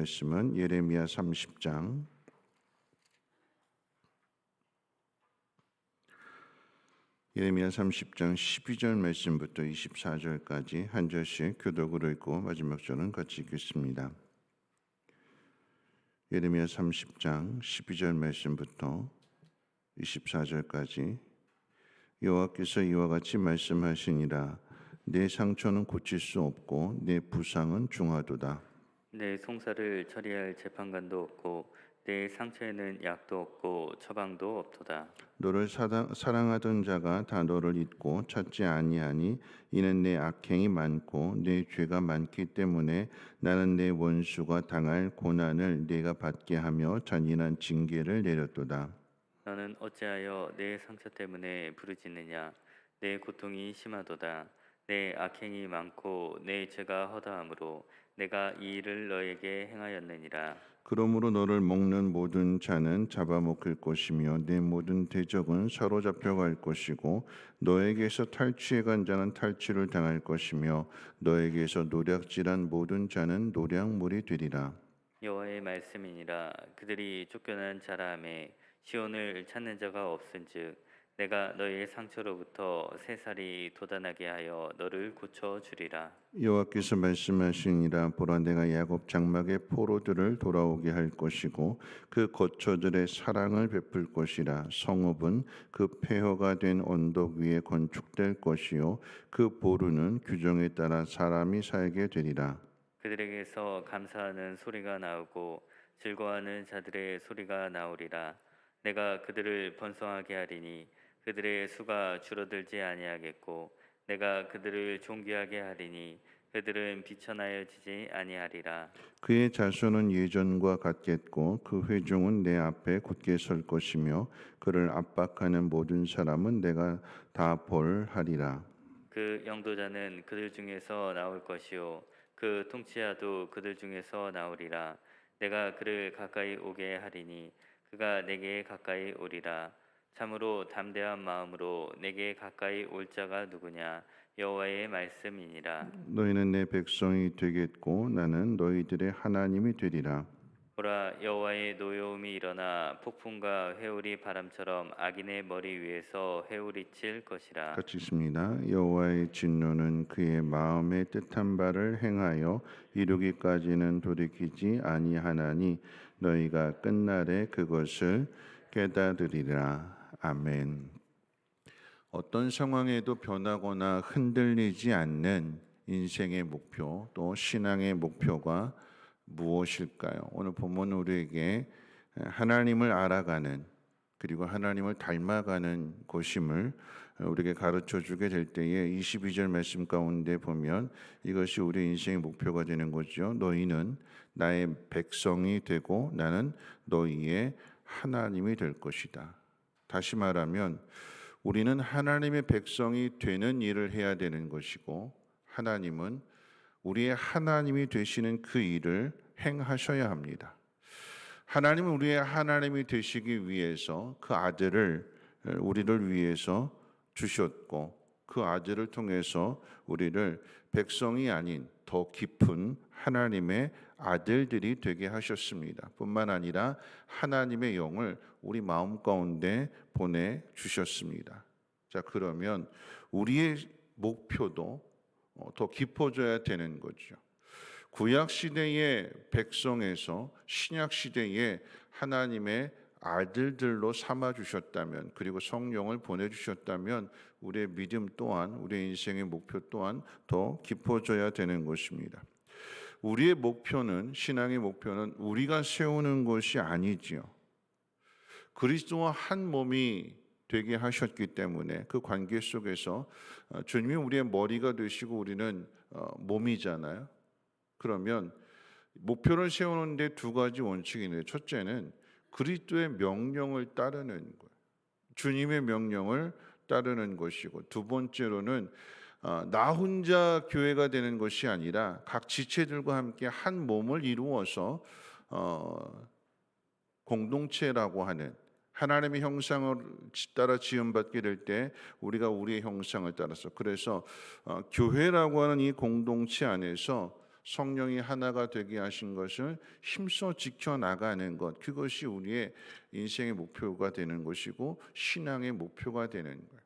말씀은 예레미야 30장 12절 말씀부터 24절까지 한 절씩 교독으로 읽고 마지막 절은 같이 읽겠습니다. 예레미야 30장 12절 말씀부터 24절까지 여호와께서 이와 같이 말씀하시니라. 내 상처는 고칠 수 없고 내 부상은 중하도다. 내 송사를 처리할 재판관도 없고 내 상처에는 약도 없고 처방도 없도다. 너를 사랑하던 자가 다 너를 잊고 찾지 아니하니 이는 내 악행이 많고 내 죄가 많기 때문에 나는 내 원수가 당할 고난을 네가 받게 하며 잔인한 징계를 내렸도다. 너는 어찌하여 내 상처 때문에 부르짖느냐? 내 고통이 심하도다. 내 악행이 많고 내 죄가 허다함으로 내가 이 일을 너에게 행하였느니라. 그러므로 너를 먹는 모든 자는 잡아먹힐 것이며 내 모든 대적은 사로잡혀 갈 것이고 너에게서 탈취해 간 자는 탈취를 당할 것이며 너에게서 노략질한 모든 자는 노략물이 되리라. 여호와의 말씀이니라. 그들이 쫓겨난 자라함에 시온을 찾는 자가 없은즉 내가 너의 상처로부터 새살이 돋아나게 하여 너를 고쳐 주리라. 여호와께서 말씀하시니라. 보라, 내가 야곱 장막의 포로들을 돌아오게 할 것이고 그 거처들의 사랑을 베풀 것이라. 성읍은 그 폐허가 된 언덕 위에 건축될 것이요 그 보루는 규정에 따라 사람이 살게 되리라. 그들에게서 감사하는 소리가 나오고 즐거워하는 자들의 소리가 나오리라. 내가 그들을 번성하게 하리니 그들의 수가 줄어들지 아니하겠고 내가 그들을 존귀하게 하리니 그들은 비천하여지지 아니하리라. 그의 자손은 예전과 같겠고 그 회중은 내 앞에 굳게 설 것이며 그를 압박하는 모든 사람은 내가 다 벌하리라. 그 영도자는 그들 중에서 나올 것이요 그 통치자도 그들 중에서 나오리라. 내가 그를 가까이 오게 하리니 그가 내게 가까이 오리라. 참으로 담대한 마음으로 내게 가까이 올 자가 누구냐? 여호와의 말씀이니라. 너희는 내 백성이 되겠고 나는 너희들의 하나님이 되리라. 보라, 여호와의 노여움이 일어나 폭풍과 회오리 바람처럼 악인의 머리 위에서 회오리 칠 것이라. 같이 읽습니다. 여호와의 진노는 그의 마음의 뜻한 바를 행하여 이루기까지는 돌이키지 아니하나니 너희가 끝날에 그것을 깨달으리라. 아멘. 어떤 상황에도 변하거나 흔들리지 않는 인생의 목표, 또 신앙의 목표가 무엇일까요? 오늘 본문은 우리에게 하나님을 알아가는 그리고 하나님을 닮아가는 것임을 우리에게 가르쳐 주게 될 때에 22절 말씀 가운데 보면 이것이 우리 인생의 목표가 되는 거죠. 너희는 나의 백성이 되고 나는 너희의 하나님이 될 것이다. 다시 말하면 우리는 하나님의 백성이 되는 일을 해야 되는 것이고 하나님은 우리의 하나님이 되시는 그 일을 행하셔야 합니다. 하나님은 우리의 하나님이 되시기 위해서 그 아들을 우리를 위해서 주셨고 그 아들을 통해서 우리를 백성이 아닌 더 깊은 하나님의 아들들이 되게 하셨습니다. 뿐만 아니라 하나님의 영을 우리 마음 가운데 보내주셨습니다. 자, 그러면 우리의 목표도 더 깊어져야 되는 거죠. 구약 시대의 백성에서 신약 시대의 하나님의 아들들로 삼아 주셨다면 그리고 성령을 보내 주셨다면 우리의 믿음 또한 우리의 인생의 목표 또한 더 깊어져야 되는 것입니다. 우리의 목표는 신앙의 목표는 우리가 세우는 것이 아니지요. 그리스도와 한 몸이 되게 하셨기 때문에 그 관계 속에서 주님이 우리의 머리가 되시고 우리는 몸이잖아요. 그러면 목표를 세우는데 두 가지 원칙이 있는데 첫째는 그리스도의 명령을 따르는 거예요. 주님의 명령을 따르는 것이고 두 번째로는 나 혼자 교회가 되는 것이 아니라 각 지체들과 함께 한 몸을 이루어서 공동체라고 하는 하나님의 형상을 따라 지음받게 될 때 우리가 우리의 형상을 따라서 그래서 교회라고 하는 이 공동체 안에서 성령이 하나가 되게 하신 것을 힘써 지켜나가는 것, 그것이 우리의 인생의 목표가 되는 것이고 신앙의 목표가 되는 거예요.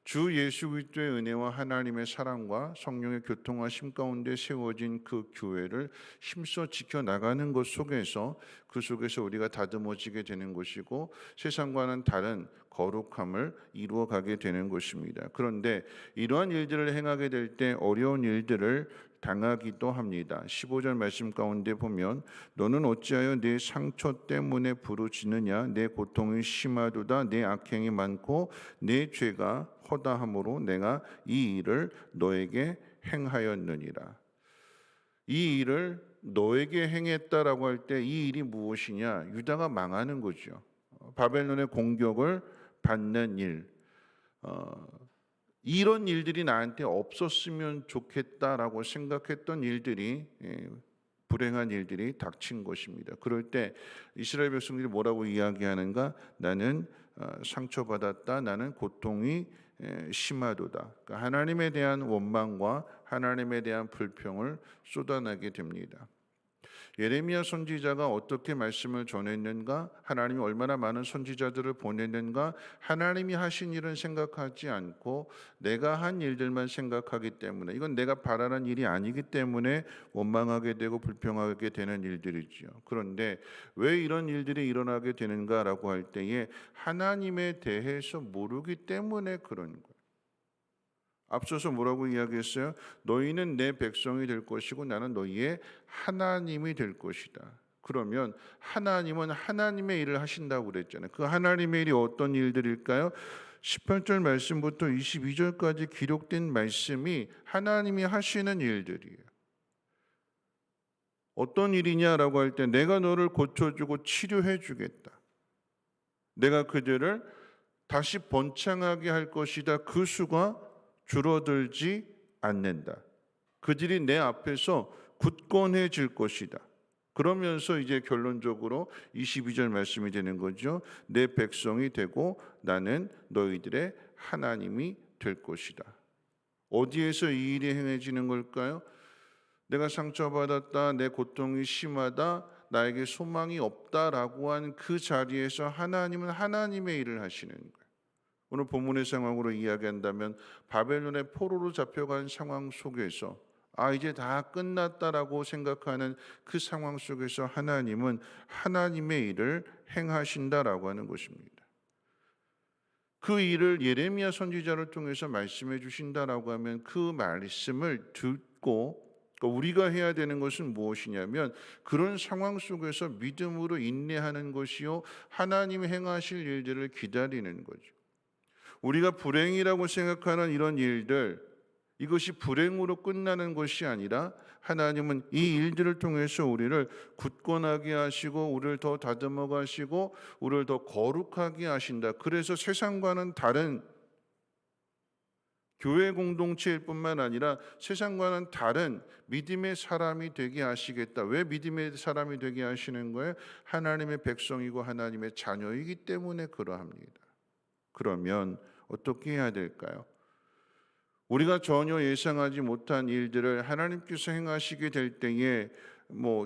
주 예수 그리스도의 은혜와 하나님의 사랑과 성령의 교통하심 가운데 세워진 그 교회를 힘써 지켜나가는 것 속에서, 그 속에서 우리가 다듬어지게 되는 것이고 세상과는 다른 거룩함을 이루어가게 되는 것입니다. 그런데 이러한 일들을 행하게 될 때 어려운 일들을 당하기도 합니다. 15절 말씀 가운데 보면 너는 어찌하여 내 상처 때문에 부르짖느냐, 내 고통이 심하도다, 내 악행이 많고 내 죄가 허다함으로 내가 이 일을 너에게 행하였느니라. 이 일을 너에게 행했다라고 할 때 이 일이 무엇이냐? 유다가 망하는 거죠. 바벨론의 공격을 받는 일. 이런 일들이 나한테 없었으면 좋겠다라고 생각했던 일들이, 불행한 일들이 닥친 것입니다. 그럴 때 이스라엘 백성들이 뭐라고 이야기하는가? 나는 상처받았다. 나는 고통이 심하도다. 그러니까 하나님에 대한 원망과 하나님에 대한 불평을 쏟아내게 됩니다. 예레미야 선지자가 어떻게 말씀을 전했는가? 하나님이 얼마나 많은 선지자들을 보냈는가? 하나님이 하신 일은 생각하지 않고 내가 한 일들만 생각하기 때문에, 이건 내가 바라는 일이 아니기 때문에 원망하게 되고 불평하게 되는 일들이죠. 그런데 왜 이런 일들이 일어나게 되는가라고 할 때에 하나님에 대해서 모르기 때문에 그런 거예요. 앞서서 뭐라고 이야기했어요? 너희는 내 백성이 될 것이고 나는 너희의 하나님이 될 것이다. 그러면 하나님은 하나님의 일을 하신다고 그랬잖아요. 그 하나님의 일이 어떤 일들일까요? 18절 말씀부터 22절까지 기록된 말씀이 하나님이 하시는 일들이에요. 어떤 일이냐라고 할 때 내가 너를 고쳐주고 치료해 주겠다. 내가 그들을 다시 번창하게 할 것이다. 그 수가 줄어들지 않는다. 그들이 내 앞에서 굳건해질 것이다. 그러면서 이제 결론적으로 22절 말씀이 되는 거죠. 내 백성이 되고 나는 너희들의 하나님이 될 것이다. 어디에서 이 일이 행해지는 걸까요? 내가 상처받았다, 내 고통이 심하다, 나에게 소망이 없다라고 한 그 자리에서 하나님은 하나님의 일을 하시는 거예요. 오늘 본문의 상황으로 이야기한다면 바벨론의 포로로 잡혀간 상황 속에서 이제 다 끝났다라고 생각하는 그 상황 속에서 하나님은 하나님의 일을 행하신다라고 하는 것입니다. 그 일을 예레미야 선지자를 통해서 말씀해 주신다라고 하면 그 말씀을 듣고 우리가 해야 되는 것은 무엇이냐면 그런 상황 속에서 믿음으로 인내하는 것이요 하나님이 행하실 일들을 기다리는 거죠. 우리가 불행이라고 생각하는 이런 일들, 이것이 불행으로 끝나는 것이 아니라 하나님은 이 일들을 통해서 우리를 굳건하게 하시고 우리를 더 다듬어 가시고 우리를 더 거룩하게 하신다. 그래서 세상과는 다른 교회 공동체일 뿐만 아니라 세상과는 다른 믿음의 사람이 되게 하시겠다. 왜 믿음의 사람이 되게 하시는 거예요? 하나님의 백성이고 하나님의 자녀이기 때문에 그러합니다. 그러면 어떻게 해야 될까요? 우리가 전혀 예상하지 못한 일들을 하나님께서 행하시게 될 때에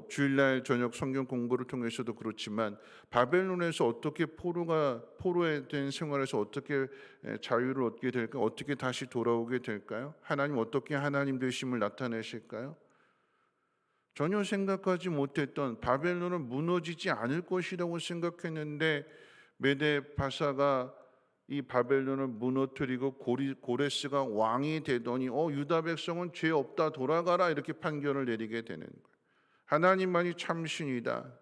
주일날 저녁 성경 공부를 통해서도 그렇지만 바벨론에서 어떻게 포로에 된 생활에서 어떻게 자유를 얻게 될까? 어떻게 다시 돌아오게 될까요? 하나님 어떻게 하나님 되심을 나타내실까요? 전혀 생각하지 못했던 바벨론은 무너지지 않을 것이라고 생각했는데 메데 바사가 이 바벨론을 무너뜨리고 고레스가 왕이 되더니 유다 백성은 죄 없다 돌아가라 이렇게 판결을 내리게 되는 거예요. 하나님만이 참신이다.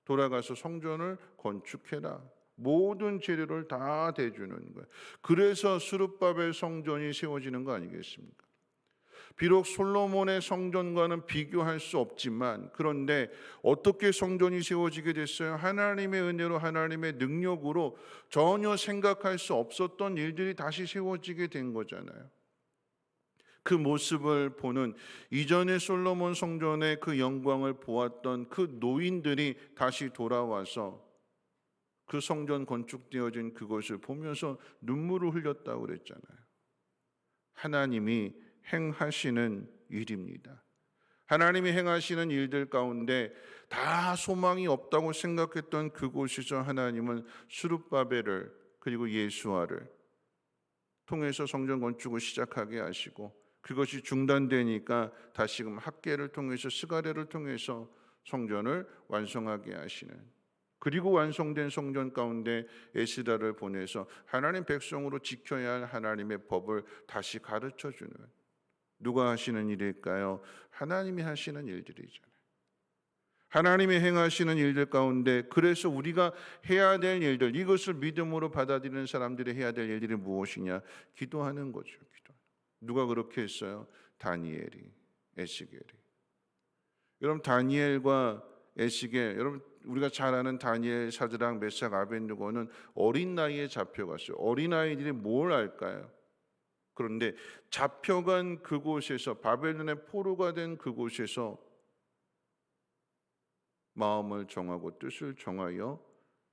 돌아가서 성전을 건축해라. 모든 재료를 다 대주는 거예요. 그래서 스룹바벨 성전이 세워지는 거 아니겠습니까? 비록 솔로몬의 성전과는 비교할 수 없지만 그런데 어떻게 성전이 세워지게 됐어요? 하나님의 은혜로 하나님의 능력으로 전혀 생각할 수 없었던 일들이 다시 세워지게 된 거잖아요. 그 모습을 보는 이전의 솔로몬 성전의 그 영광을 보았던 그 노인들이 다시 돌아와서 그 성전 건축되어진 그것을 보면서 눈물을 흘렸다고 그랬잖아요. 하나님이 행하시는 일입니다. 하나님이 행하시는 일들 가운데 다 소망이 없다고 생각했던 그곳에서 하나님은 스룹바벨을 그리고 예수아를 통해서 성전 건축을 시작하게 하시고, 그것이 중단되니까 다시금 학개를 통해서 스가랴를 통해서 성전을 완성하게 하시는, 그리고 완성된 성전 가운데 에스라를 보내서 하나님 백성으로 지켜야 할 하나님의 법을 다시 가르쳐 주는, 누가 하시는 일일까요? 하나님이 하시는 일들이잖아요. 하나님이 행하시는 일들 가운데, 그래서 우리가 해야 될 일들, 이것을 믿음으로 받아들이는 사람들이 해야 될 일들이 무엇이냐? 기도하는 거죠. 기도. 누가 그렇게 했어요? 다니엘이, 에스겔이. 여러분, 다니엘과 에스겔, 여러분 우리가 잘 아는 다니엘, 사드락, 메삭, 아벳느고는 어린 나이에 잡혀갔어요. 어린 아이들이 뭘 알까요? 그런데 잡혀간 그곳에서, 바벨론의 포로가 된 그곳에서 마음을 정하고 뜻을 정하여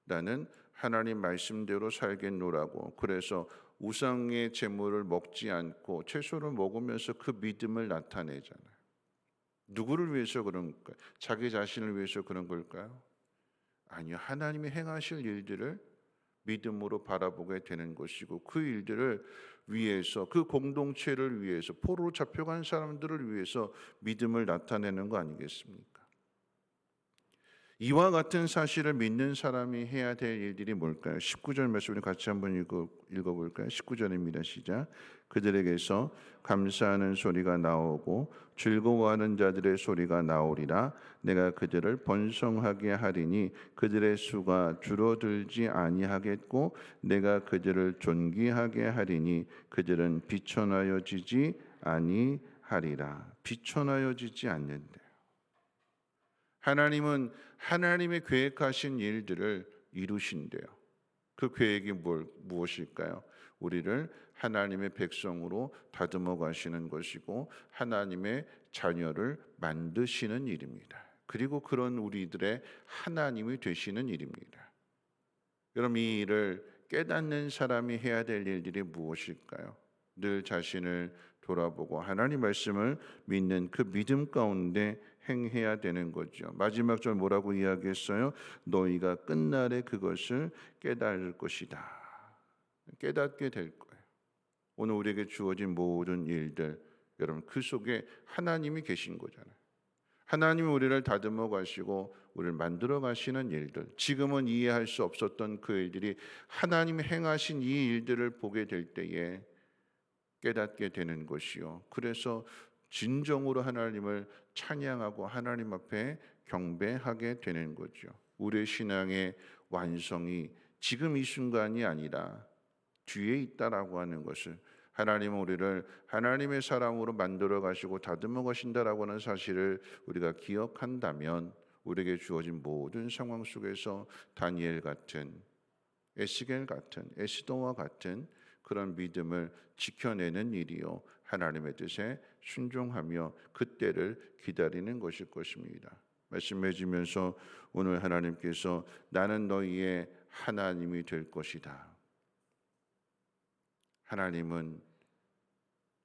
나는 하나님 말씀대로 살겠노라고, 그래서 우상의 제물을 먹지 않고 채소를 먹으면서 그 믿음을 나타내잖아요. 누구를 위해서 그런 걸까요? 자기 자신을 위해서 그런 걸까요? 아니요. 하나님이 행하실 일들을 믿음으로 바라보게 되는 것이고, 그 일들을 위해서, 그 공동체를 위해서, 포로로 잡혀간 사람들을 위해서 믿음을 나타내는 거 아니겠습니까? 이와 같은 사실을 믿는 사람이 해야 될 일들이 뭘까요? 19절 말씀을 같이 한번 읽어볼까요? 19절입니다. 시작. 그들에게서 감사하는 소리가 나오고 즐거워하는 자들의 소리가 나오리라. 내가 그들을 번성하게 하리니 그들의 수가 줄어들지 아니하겠고, 내가 그들을 존귀하게 하리니 그들은 비천하여지지 아니하리라. 비천하여지지 않는데, 하나님은 하나님의 계획하신 일들을 이루신대요. 그 계획이 무엇일까요? 우리를 하나님의 백성으로 다듬어 가시는 것이고, 하나님의 자녀를 만드시는 일입니다. 그리고 그런 우리들의 하나님이 되시는 일입니다. 여러분, 이 일을 깨닫는 사람이 해야 될 일들이 무엇일까요? 늘 자신을 돌아보고 하나님 말씀을 믿는 그 믿음 가운데 행해야 되는 거죠. 마지막 절 뭐라고 이야기했어요? 너희가 끝날에 그것을 깨달을 것이다. 깨닫게 될 거예요. 오늘 우리에게 주어진 모든 일들, 여러분 그 속에 하나님이 계신 거잖아요. 하나님이 우리를 다듬어 가시고 우리를 만들어 가시는 일들, 지금은 이해할 수 없었던 그 일들이 하나님이 행하신 이 일들을 보게 될 때에 깨닫게 되는 것이요. 그래서 진정으로 하나님을 찬양하고 하나님 앞에 경배하게 되는 거죠. 우리의 신앙의 완성이 지금 이 순간이 아니라 뒤에 있다라고 하는 것을, 하나님은 우리를 하나님의 사람으로 만들어 가시고 다듬어 가신다라고 하는 사실을 우리가 기억한다면, 우리에게 주어진 모든 상황 속에서 다니엘 같은, 에스겔 같은, 에스더와 같은 그런 믿음을 지켜내는 일이요, 하나님의 뜻에 순종하며 그때를 기다리는 것일 것입니다. 말씀해 주면서 오늘 하나님께서 나는 너희의 하나님이 될 것이다. 하나님은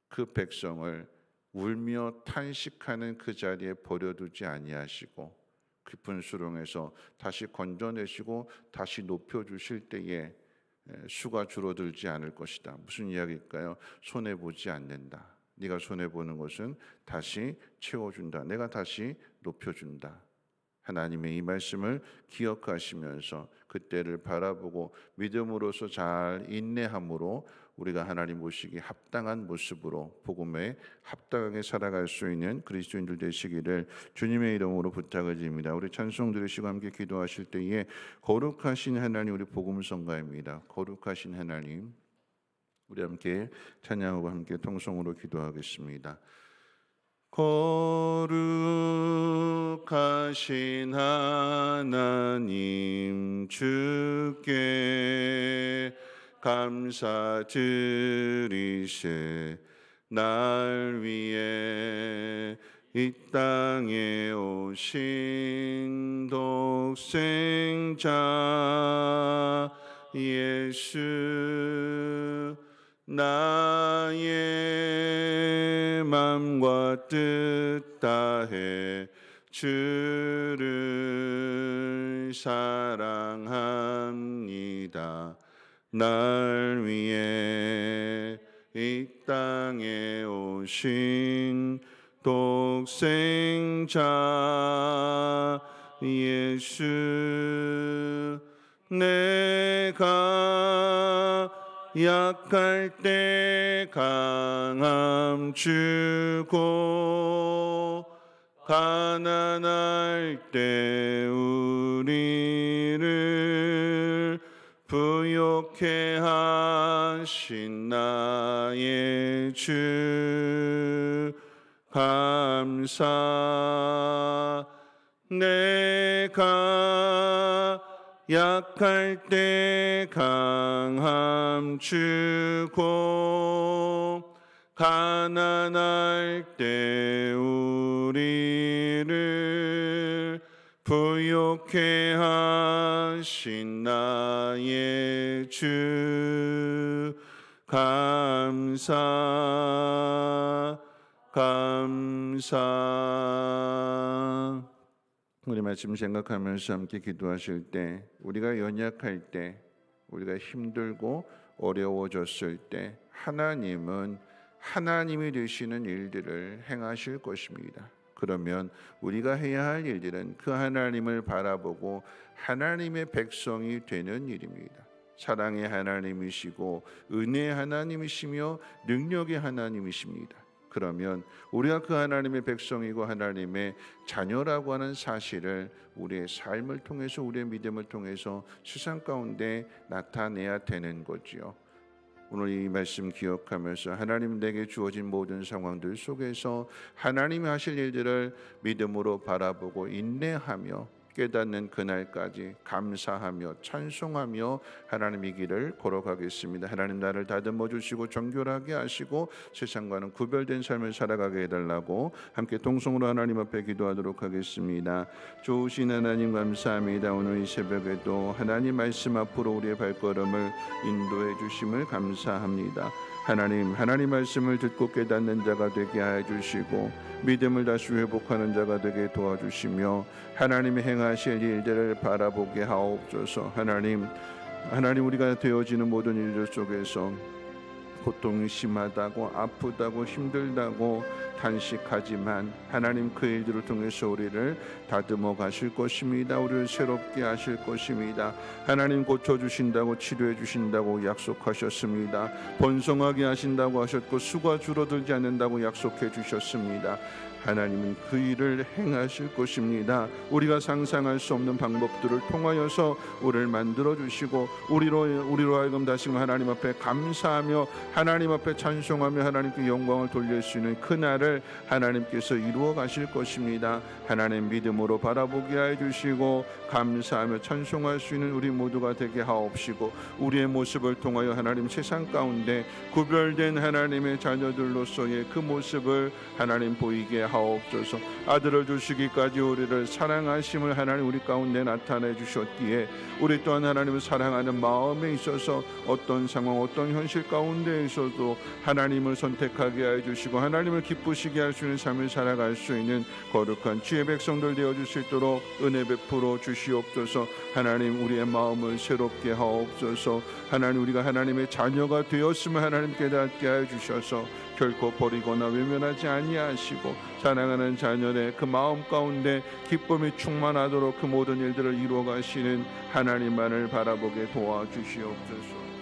그 백성을 울며 탄식하는 그 자리에 버려두지 아니하시고 깊은 수렁에서 다시 건져내시고 다시 높여주실 때에 수가 줄어들지 않을 것이다. 무슨 이야기일까요? 손해보지 않는다. 네가 손해보는 것은 다시 채워준다. 내가 다시 높여준다. 하나님의 이 말씀을 기억하시면서 그때를 바라보고 믿음으로서 잘 인내함으로 우리가 하나님 보시기에 합당한 모습으로 복음에 합당하게 살아갈 수 있는 그리스도인들 되시기를 주님의 이름으로 부탁을 드립니다. 우리 찬송 들으시고 함께 기도하실 때에 거룩하신 하나님, 우리 복음성가입니다. 거룩하신 하나님, 우리 함께 찬양하고 함께 통성으로 기도하겠습니다. 거룩하신 하나님, 주께 감사드리세. 날 위해 이 땅에 오신 독생자 예수, 나의 맘과 뜻 다해 주를 사랑합니다. 날 위해 이 땅에 오신 독생자 예수, 내가 약할 때 강함 주고 가난할 때 우리를 부욕해 하신 나의 주 감사. 내가 약할 때 강함 주고 가난할 때 우리를 부욕해 하신 나의 주 감사 감사. 우리 말씀 생각하면서 함께 기도하실 때, 우리가 연약할 때, 우리가 힘들고 어려워졌을 때 하나님은 하나님이 되시는 일들을 행하실 것입니다. 그러면 우리가 해야 할 일들은 그 하나님을 바라보고 하나님의 백성이 되는 일입니다. 사랑의 하나님이시고 은혜의 하나님이시며 능력의 하나님이십니다. 그러면 우리가 그 하나님의 백성이고 하나님의 자녀라고 하는 사실을 우리의 삶을 통해서, 우리의 믿음을 통해서 세상 가운데 나타내야 되는 거지요. 오늘 이 말씀 기억하면서 하나님 내게 주어진 모든 상황들 속에서 하나님이 하실 일들을 믿음으로 바라보고 인내하며 깨닫는 그날까지 감사하며 찬송하며 하나님의 길을 걸어가겠습니다. 하나님 나를 다듬어 주시고 정결하게 하시고 세상과는 구별된 삶을 살아가게 해달라고 함께 동성으로 하나님 앞에 기도하도록 하겠습니다. 좋으신 하나님 감사합니다. 오늘 이 새벽에도 하나님 말씀 앞으로 우리의 발걸음을 인도해 주심을 감사합니다. 하나님 말씀을 듣고 깨닫는 자가 되게 하여 주시고 믿음을 다시 회복하는 자가 되게 도와주시며 하나님이 행하실 일들을 바라보게 하옵소서. 하나님 우리가 되어지는 모든 일들 속에서 고통이 심하다고 아프다고 힘들다고 탄식하지만 하나님 그 일들을 통해서 우리를 다듬어 가실 것입니다. 우리를 새롭게 하실 것입니다. 하나님 고쳐주신다고 치료해 주신다고 약속하셨습니다. 번성하게 하신다고 하셨고 수가 줄어들지 않는다고 약속해 주셨습니다. 하나님은 그 일을 행하실 것입니다. 우리가 상상할 수 없는 방법들을 통하여서 우리를 만들어 주시고 우리로 하여금 다시금 하나님 앞에 감사하며 하나님 앞에 찬송하며 하나님께 영광을 돌릴 수 있는 그날을 하나님께서 이루어 가실 것입니다. 하나님 믿음으로 바라보게 해 주시고 감사하며 찬송할 수 있는 우리 모두가 되게 하옵시고 우리의 모습을 통하여 하나님 세상 가운데 구별된 하나님의 자녀들로서의 그 모습을 하나님 보이게 하옵소서. 아들을 주시기까지 우리를 사랑하심을 하나님 우리 가운데 나타내 주셨기에 우리 또한 하나님을 사랑하는 마음에 있어서 어떤 상황 어떤 현실 가운데 있어도 하나님을 선택하게 해 주시고 하나님을 기쁘시게 할 수 있는 삶을 살아갈 수 있는 거룩한 주의 백성들 되어 줄 수 있도록 은혜 베풀어 주시옵소서. 하나님 우리의 마음을 새롭게 하옵소서. 하나님 우리가 하나님의 자녀가 되었음을 하나님 깨닫게 해 주셔서 결코 버리거나 외면하지 아니하시고 사랑하는 자녀의 그 마음 가운데 기쁨이 충만하도록 그 모든 일들을 이루어 가시는 하나님만을 바라보게 도와주시옵소서.